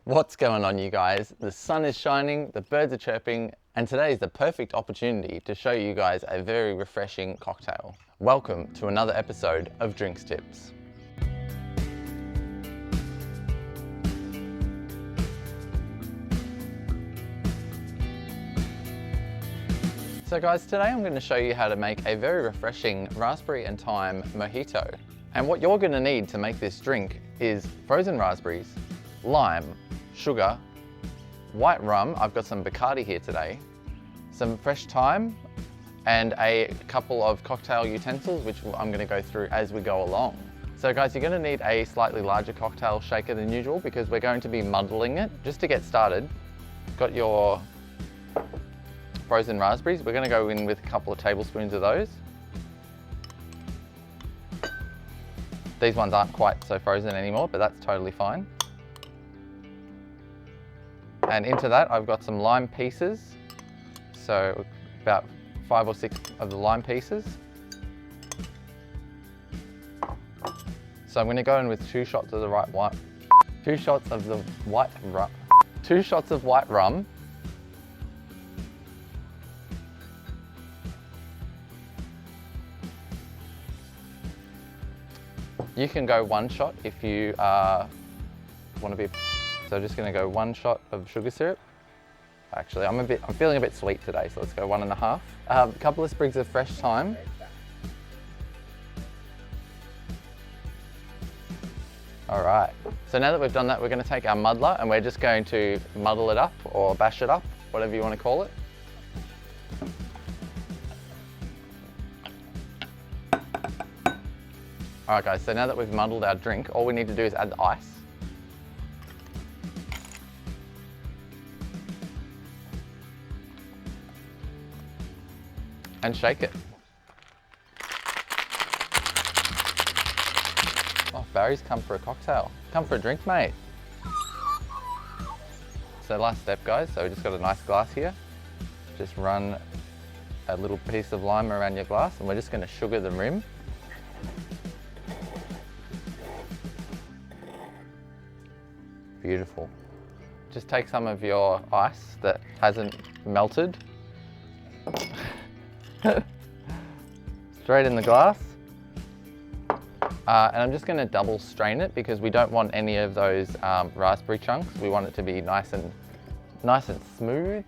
What's going on, you guys? The sun is shining, the birds are chirping, and today is the perfect opportunity to show you guys a very refreshing cocktail. Welcome to another episode of Drinks Tips. So guys, today I'm going to show you how to make a very refreshing raspberry and thyme mojito. And what you're going to need to make this drink is frozen raspberries, lime, sugar, white rum, I've got some Bacardi here today, some fresh thyme, and a couple of cocktail utensils, which I'm going to go through as we go along. So guys, you're going to need a slightly larger cocktail shaker than usual because we're going to be muddling it. Just to get started, got your frozen raspberries. We're going to go in with a couple of tablespoons of those. These ones aren't quite so frozen anymore, but that's totally fine. And into that, I've got some lime pieces. So about 5 or 6 of the lime pieces. So I'm going to go in with 2 shots of the white 2 shots of the white rum. 2 shots of white rum. You can go 1 shot if you want to be. So just going to go 1 shot of sugar syrup. Actually, I'm feeling a bit sweet today, so let's go 1.5. A couple of sprigs of fresh thyme. All right. So now that we've done that, we're going to take our muddler and we're just going to muddle it up or bash it up, whatever you want to call it. All right guys, so now that we've muddled our drink, all we need to do is add the ice. And shake it. Oh, Barry's come for a cocktail. Come for a drink, mate. So last step guys, so we just got a nice glass here. Just run a little piece of lime around your glass and we're just gonna sugar the rim. Beautiful. Just take some of your ice that hasn't melted. Straight in the glass. And I'm just going to double strain it because we don't want any of those raspberry chunks. We want it to be nice and smooth.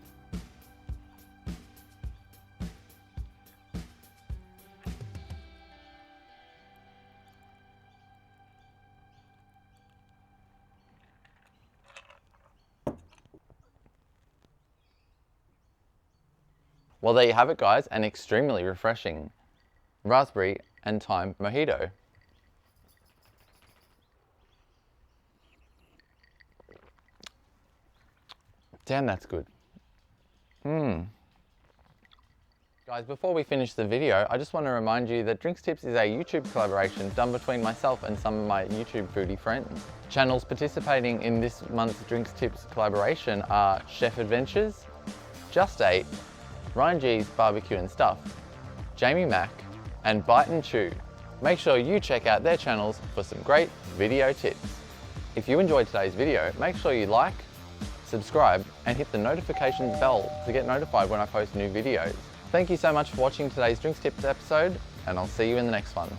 Well, there you have it guys, an extremely refreshing raspberry and thyme mojito. Damn, that's good. Guys, before we finish the video, I just want to remind you that Drinks Tips is a YouTube collaboration done between myself and some of my YouTube foodie friends. Channels participating in this month's Drinks Tips collaboration are Chef Adventures, Just Ate, Ryan G's Barbecue and Stuff, Jamie Mack, and Bite and Chiu. Make sure you check out their channels for some great video tips. If you enjoyed today's video, make sure you like, subscribe, and hit the notifications bell to get notified when I post new videos. Thank you so much for watching today's Drinks Tips episode, and I'll see you in the next one.